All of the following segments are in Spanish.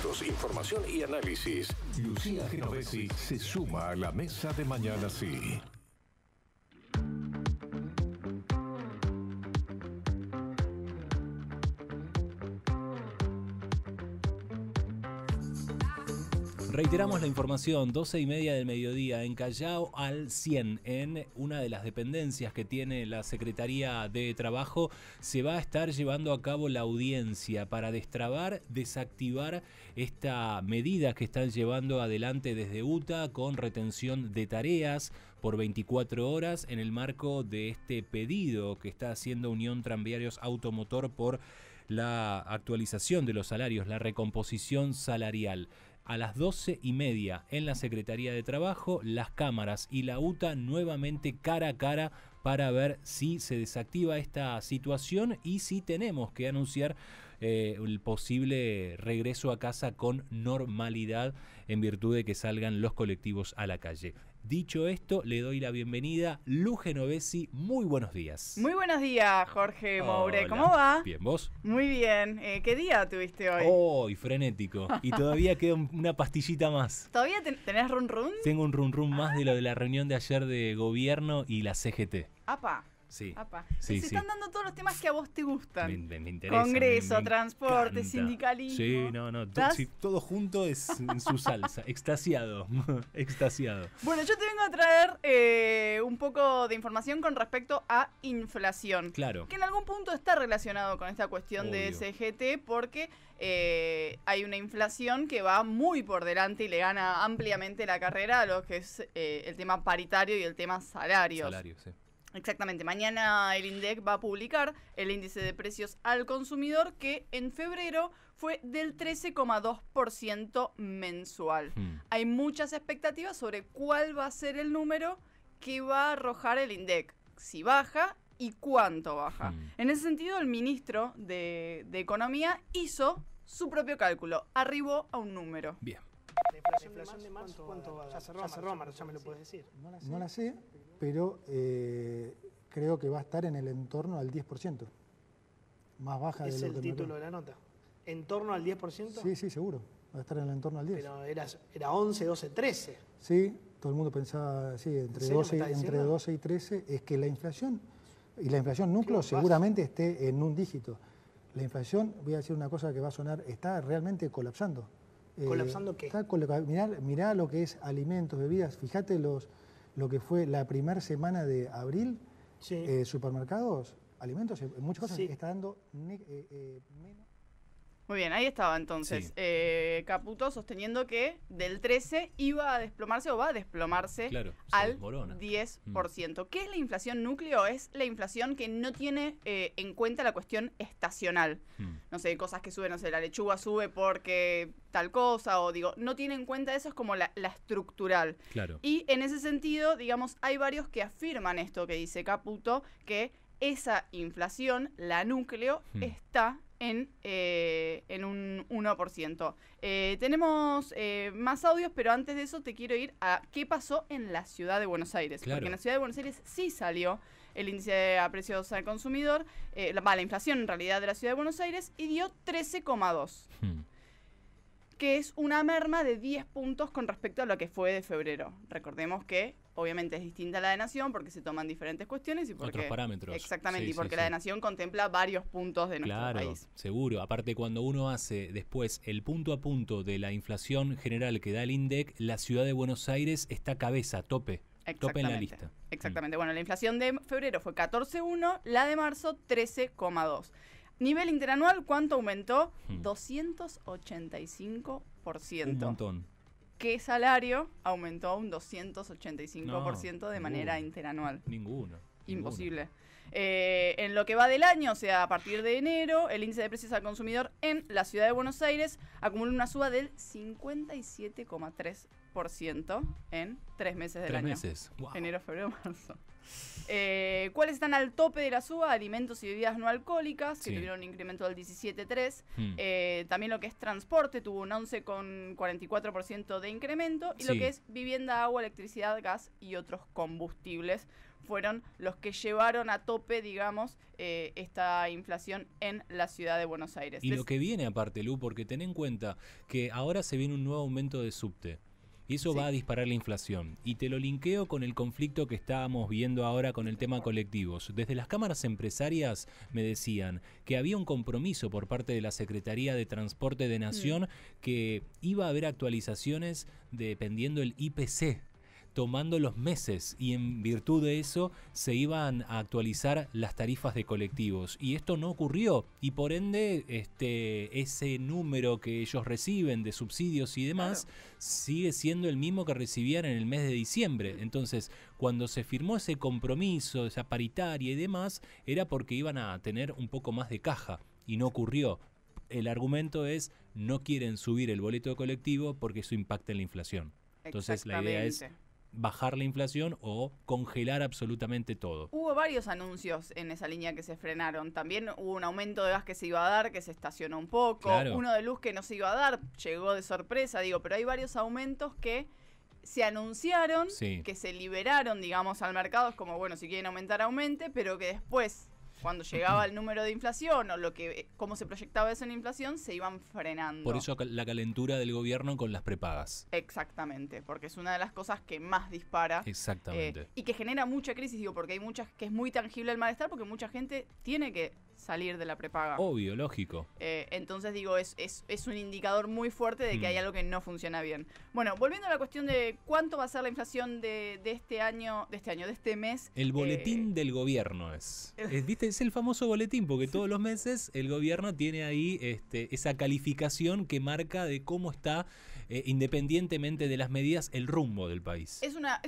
datos, información y análisis. Lucía Genovesi se suma a la mesa de Mañana Sí. Reiteramos la información, 12:30 del mediodía en Callao al 100, en una de las dependencias que tiene la Secretaría de Trabajo, se va a estar llevando a cabo la audiencia para destrabar, desactivar esta medida que están llevando adelante desde UTA con retención de tareas por 24 horas en el marco de este pedido que está haciendo Unión Tranviarios Automotor por la actualización de los salarios, la recomposición salarial. A las 12:30 en la Secretaría de Trabajo, las cámaras y la UTA nuevamente cara a cara para ver si se desactiva esta situación y si tenemos que anunciar el posible regreso a casa con normalidad en virtud de que salgan los colectivos a la calle. Dicho esto, le doy la bienvenida. Lu Genovesi, muy buenos días. Muy buenos días, Jorge Moure. Hola. ¿Cómo va? Bien, ¿vos? Muy bien. ¿Qué día tuviste hoy? Oh, y frenético. Y todavía queda una pastillita más. ¿Todavía tenés run run? Tengo un run run más de lo de la reunión de ayer de gobierno y la CGT. Apa. Sí. Apa. Sí, se sí. están dando todos los temas que a vos te gustan. Me interesa. Congreso, me transporte, encanta. sindicalismo. Sí, no. Todo junto es en su salsa. Extasiado. Extasiado. Bueno, yo te vengo a traer un poco de información con respecto a inflación. Claro. Que en algún punto está relacionado con esta cuestión de Obvio. CGT porque hay una inflación que va muy por delante y le gana ampliamente la carrera a lo que es el tema paritario y el tema salarios. Salario, sí. Exactamente. Mañana el INDEC va a publicar el índice de precios al consumidor que en febrero fue del 13,2% mensual. Hay muchas expectativas sobre cuál va a ser el número que va a arrojar el INDEC. Si baja y cuánto baja. En ese sentido, el ministro de Economía hizo su propio cálculo. Arribó a un número. Bien. La inflación de marzo, ¿cuánto va a dar? Ya cerró marzo, ya me lo puedes decir. No la sé, pero creo que va a estar en el entorno al 10%. Más baja de lo que... Es el título de la nota. ¿En torno al 10%? Sí, seguro. Va a estar en el entorno al 10%. Pero era 11, 12, 13. Sí, todo el mundo pensaba, sí, entre 12 y 13. Es que la inflación, y la inflación núcleo seguramente esté en un dígito. La inflación, voy a decir una cosa que va a sonar, está realmente colapsando. ¿Colapsando qué? Mirá lo que es alimentos, bebidas. Fíjate lo que fue la primera semana de abril. Sí. Supermercados, alimentos, muchas cosas está dando menos. Muy bien, ahí estaba entonces Caputo sosteniendo que del 13 iba a desplomarse o va a desplomarse al 10%. ¿Qué es la inflación núcleo? Es la inflación que no tiene en cuenta la cuestión estacional. No sé, cosas que suben, no sé, la lechuga sube porque tal cosa, o digo, no tiene en cuenta eso, es como la estructural. Claro. Y en ese sentido, digamos, hay varios que afirman esto que dice Caputo, que esa inflación, la núcleo, está en un 1%. Tenemos más audios, pero antes de eso te quiero ir a qué pasó en la ciudad de Buenos Aires. Claro. Porque en la ciudad de Buenos Aires sí salió el índice de precios al consumidor, la inflación en realidad de la ciudad de Buenos Aires, y dio 13,2. Que es una merma de 10 puntos con respecto a lo que fue de febrero. Recordemos que obviamente es distinta a la de Nación porque se toman diferentes cuestiones y porque... Otros parámetros. Exactamente, Sí, y porque sí, la de Nación contempla varios puntos de nuestro país. Claro, seguro. Aparte, cuando uno hace después el punto a punto de la inflación general que da el INDEC, la ciudad de Buenos Aires está cabeza, tope en la lista. Exactamente. Bueno, la inflación de febrero fue 14,1, la de marzo 13,2. Nivel interanual, ¿cuánto aumentó? 285%. Un montón. ¿Qué salario aumentó un 285% de manera interanual? Ninguno. Imposible. En lo que va del año, o sea, a partir de enero, el índice de precios al consumidor en la ciudad de Buenos Aires acumula una suba del 57,3% en 3 meses del año. 3 meses. Wow. Enero, febrero, marzo. ¿Cuáles están al tope de la suba? Alimentos y bebidas no alcohólicas, que tuvieron un incremento del 17,3%. También lo que es transporte tuvo un 11,44% de incremento. Y lo que es vivienda, agua, electricidad, gas y otros combustibles fueron los que llevaron a tope, digamos, esta inflación en la ciudad de Buenos Aires. Y lo que viene aparte, Lu, porque ten en cuenta que ahora se viene un nuevo aumento de subte. Y eso va a disparar la inflación. Y te lo linkeo con el conflicto que estábamos viendo ahora con el tema colectivos. Desde las cámaras empresarias me decían que había un compromiso por parte de la Secretaría de Transporte de Nación que iba a haber actualizaciones dependiendo del IPC, tomando los meses, y en virtud de eso se iban a actualizar las tarifas de colectivos, y esto no ocurrió, y por ende ese número que ellos reciben de subsidios y demás sigue siendo el mismo que recibían en el mes de diciembre. Entonces, cuando se firmó ese compromiso, esa paritaria y demás, era porque iban a tener un poco más de caja, y no ocurrió. El argumento es: no quieren subir el boleto de colectivo porque eso impacta en la inflación. Entonces la idea es bajar la inflación o congelar absolutamente todo. Hubo varios anuncios en esa línea que se frenaron. También hubo un aumento de gas que se iba a dar, que se estacionó un poco. Claro. Uno de luz que no se iba a dar, llegó de sorpresa, pero hay varios aumentos que se anunciaron, que se liberaron, digamos, al mercado. Es como, bueno, si quieren aumentar, aumente, pero que después, cuando llegaba el número de inflación o cómo se proyectaba eso en inflación, se iban frenando. Por eso la calentura del gobierno con las prepagas. Exactamente, porque es una de las cosas que más dispara. Exactamente. Y que genera mucha crisis, porque hay muchas que es muy tangible el malestar, porque mucha gente tiene que salir de la prepaga. Obvio, lógico. Entonces es un indicador muy fuerte de que hay algo que no funciona bien. Bueno, volviendo a la cuestión de cuánto va a ser la inflación de este mes. El boletín del gobierno ¿viste? Es el famoso boletín, porque todos los meses el gobierno tiene ahí esa calificación que marca de cómo está, independientemente de las medidas, el rumbo del país. Es una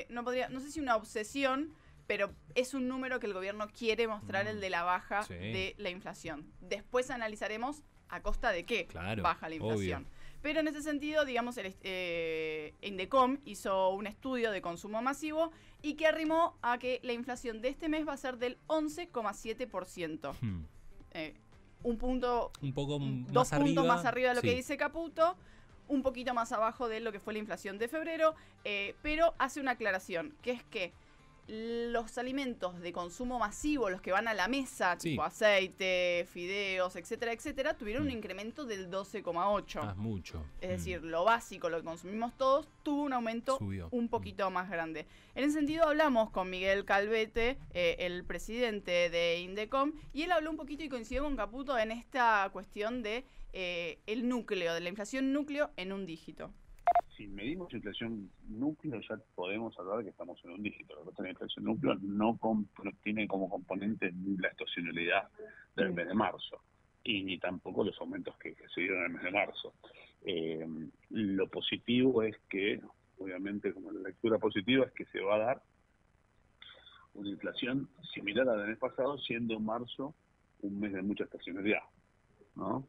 no sé si una obsesión, pero es un número que el gobierno quiere mostrar, el de la baja de la inflación. Después analizaremos a costa de qué baja la inflación. Obvio. Pero en ese sentido, digamos, Indecom hizo un estudio de consumo masivo y que arrimó a que la inflación de este mes va a ser del 11,7%. Un punto, dos puntos más arriba de lo que dice Caputo, un poquito más abajo de lo que fue la inflación de febrero, pero hace una aclaración, que es que los alimentos de consumo masivo, los que van a la mesa, tipo aceite, fideos, etcétera, etcétera, tuvieron un incremento del 12,8%. Mucho. Es decir, lo básico, lo que consumimos todos, tuvo un aumento un poquito más grande. En ese sentido hablamos con Miguel Calvete, el presidente de Indecom, y él habló un poquito y coincidió con Caputo en esta cuestión de el núcleo, de la inflación núcleo en un dígito. Si medimos inflación núcleo, ya podemos hablar de que estamos en un dígito. Lo que la inflación núcleo no tiene como componente la estacionalidad del mes de marzo, y ni tampoco los aumentos que se dieron en el mes de marzo. Lo positivo es que, obviamente, como la lectura positiva, es que se va a dar una inflación similar a la del mes pasado, siendo marzo un mes de mucha estacionalidad, ¿no?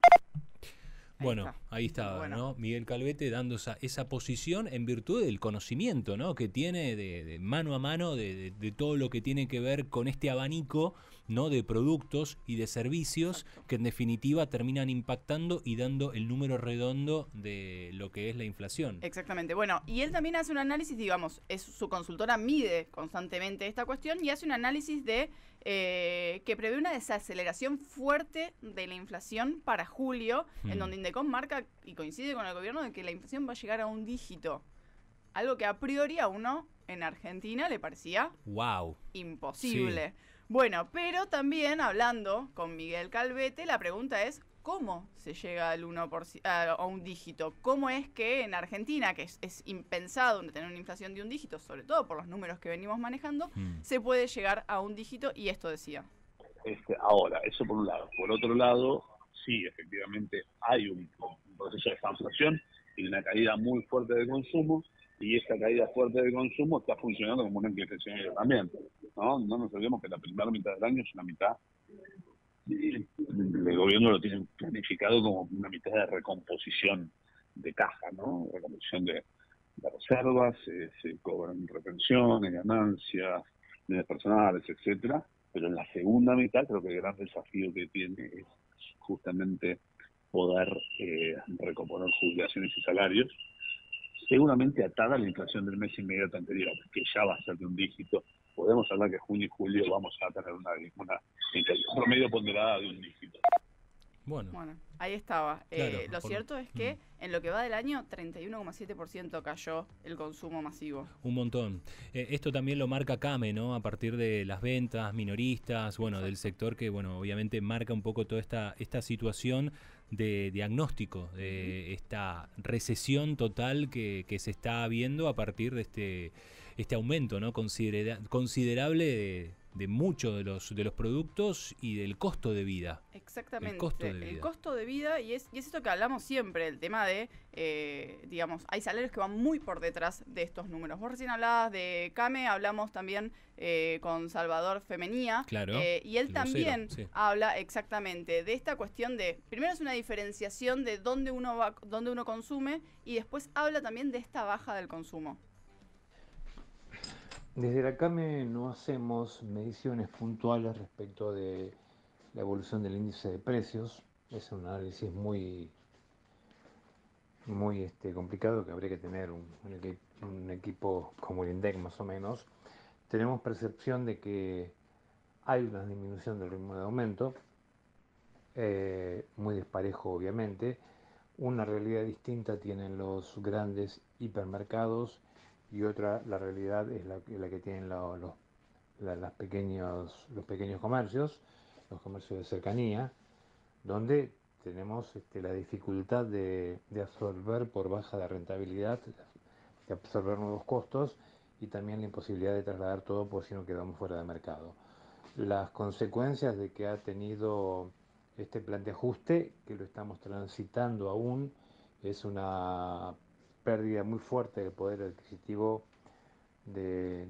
Bueno, ahí está, ¿no? Miguel Calvete dando esa posición en virtud del conocimiento, ¿no?, que tiene de mano a mano de todo lo que tiene que ver con este abanico, ¿no?, de productos y de servicios que en definitiva terminan impactando y dando el número redondo de lo que es la inflación. Exactamente. Bueno, y él también hace un análisis, digamos, su consultora mide constantemente esta cuestión y hace un análisis de que prevé una desaceleración fuerte de la inflación para julio, en donde Indecom marca y coincide con el gobierno de que la inflación va a llegar a un dígito. Algo que a priori a uno en Argentina le parecía imposible. Sí. Bueno, pero también hablando con Miguel Calvete, la pregunta es ¿cómo se llega al 1% a un dígito? ¿Cómo es que en Argentina, que es impensado de tener una inflación de un dígito, sobre todo por los números que venimos manejando, se puede llegar a un dígito? Y esto decía. Ahora, eso por un lado. Por otro lado, sí, efectivamente hay un proceso de inflación y una caída muy fuerte del consumo, y esa caída fuerte del consumo está funcionando como una inflación también, ¿no? No nos olvidemos que la primera mitad del año es una mitad, el gobierno lo tiene planificado como una mitad de recomposición de caja, ¿no? Recomposición de reservas, se cobran retenciones, ganancias, bienes personales, etcétera, pero en la segunda mitad creo que el gran desafío que tiene es justamente poder recomponer jubilaciones y salarios, seguramente atada a la inflación del mes inmediato anterior, que ya va a ser de un dígito podemos hablar que junio y julio vamos a tener una promedio ponderada de un dígito. Bueno, ahí estaba. Claro, lo cierto es que en lo que va del año, 31,7% cayó el consumo masivo. Un montón. Esto también lo marca CAME, ¿no? A partir de las ventas minoristas, bueno, del sector que, bueno, obviamente marca un poco toda esta situación de diagnóstico, de esta recesión total que se está viendo a partir de este aumento, ¿no? Considerable de muchos de los productos y del costo de vida. Exactamente, el costo de vida y es esto que hablamos siempre, el tema de, digamos, hay salarios que van muy por detrás de estos números. Vos recién hablabas de CAME, hablamos también con Salvador Femenía, claro, y él también habla exactamente de esta cuestión de, primero es una diferenciación de dónde uno consume, y después habla también de esta baja del consumo. Desde la CAME no hacemos mediciones puntuales respecto de la evolución del índice de precios. Es un análisis muy complicado que habría que tener un equipo como el INDEC más o menos. Tenemos percepción de que hay una disminución del ritmo de aumento, muy disparejo obviamente. Una realidad distinta tienen los grandes hipermercados y otra, la realidad es la que tienen los pequeños comercios, los comercios de cercanía, donde tenemos la dificultad de absorber por baja de rentabilidad, de absorber nuevos costos y también la imposibilidad de trasladar todo por si no quedamos fuera de mercado. Las consecuencias de que ha tenido este plan de ajuste, que lo estamos transitando aún, es una pérdida muy fuerte del poder adquisitivo de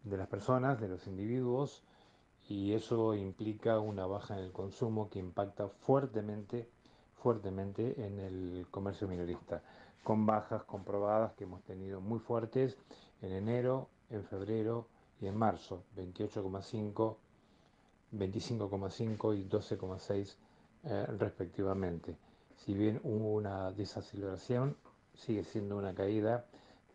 las personas, de los individuos, y eso implica una baja en el consumo que impacta fuertemente en el comercio minorista, con bajas comprobadas que hemos tenido muy fuertes en enero, en febrero y en marzo, 28,5, 25,5 y 12,6 respectivamente. Si bien hubo una desaceleración, sigue siendo una caída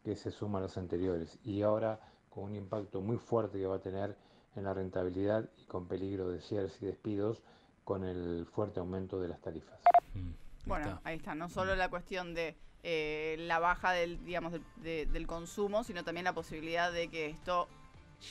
que se suma a las anteriores y ahora con un impacto muy fuerte que va a tener en la rentabilidad y con peligro de cierres y despidos con el fuerte aumento de las tarifas. Bueno, ahí está, no solo la cuestión de la baja del consumo, sino también la posibilidad de que esto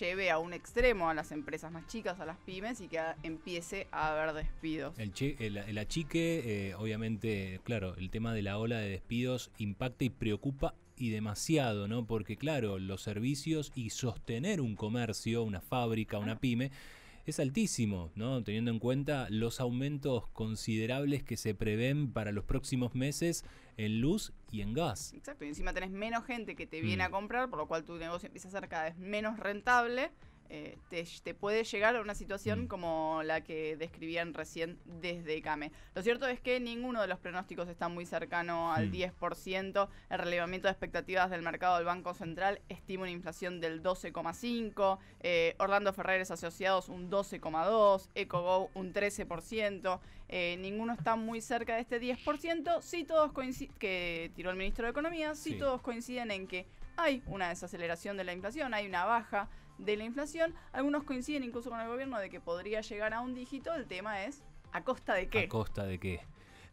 lleve a un extremo a las empresas más chicas, a las pymes, y que empiece a haber despidos. El achique, obviamente, claro, el tema de la ola de despidos impacta y preocupa y demasiado, ¿no? Porque, claro, los servicios y sostener un comercio, una fábrica, una pyme, es altísimo, ¿no? Teniendo en cuenta los aumentos considerables que se prevén para los próximos meses en luz y en gas. Exacto, y encima tenés menos gente que te viene a comprar, por lo cual tu negocio empieza a ser cada vez menos rentable. Te puede llegar a una situación como la que describían recién desde CAME. Lo cierto es que ninguno de los pronósticos está muy cercano al 10%. El relevamiento de expectativas del mercado del Banco Central estima una inflación del 12,5%, Orlando Ferreres Asociados un 12,2%, EcoGo un 13%. Ninguno está muy cerca de este 10%. Sí, todos que tiró el ministro de Economía, todos coinciden en que hay una desaceleración de la inflación, hay una baja de la inflación. Algunos coinciden incluso con el gobierno de que podría llegar a un dígito. El tema es, ¿a costa de qué? ¿A costa de qué?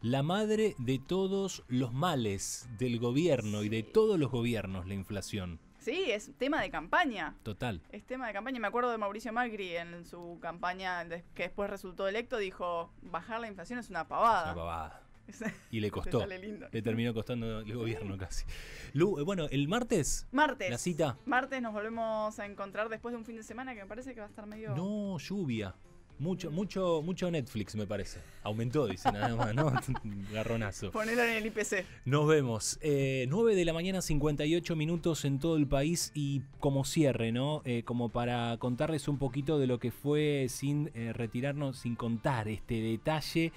La madre de todos los males del gobierno y de todos los gobiernos, la inflación. Sí, es tema de campaña. Total. Es tema de campaña. Me acuerdo de Mauricio Macri en su campaña que después resultó electo, dijo, bajar la inflación es una pavada. Es una pavada. Y le costó. Le terminó costando el gobierno casi. Lu, bueno, el martes. La cita. Martes nos volvemos a encontrar después de un fin de semana que me parece que va a estar medio... No, lluvia. Mucho Netflix, me parece. Aumentó, dice nada más, ¿no? Garronazo. Ponelo en el IPC. Nos vemos. 9 de la mañana, 58 minutos en todo el país. Y como cierre, ¿no? Como para contarles un poquito de lo que fue, sin retirarnos, sin contar este detalle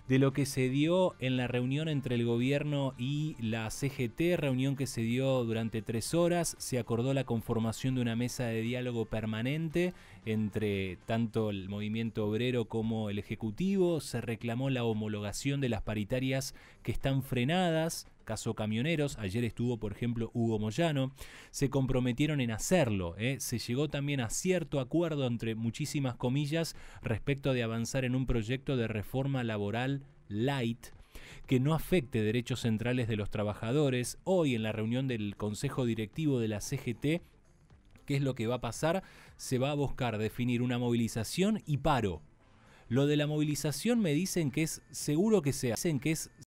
de lo que se dio en la reunión entre el gobierno y la CGT, reunión que se dio durante 3 horas. Se acordó la conformación de una mesa de diálogo permanente entre tanto el movimiento obrero como el ejecutivo. Se reclamó la homologación de las paritarias que están frenadas, caso camioneros. Ayer estuvo, por ejemplo, Hugo Moyano. Se comprometieron en hacerlo. Se llegó también a cierto acuerdo, entre muchísimas comillas, respecto de avanzar en un proyecto de reforma laboral light que no afecte derechos centrales de los trabajadores. Hoy, en la reunión del Consejo Directivo de la CGT, ¿qué es lo que va a pasar? Se va a buscar definir una movilización y paro. Lo de la movilización me dicen que es seguro que se hace, que es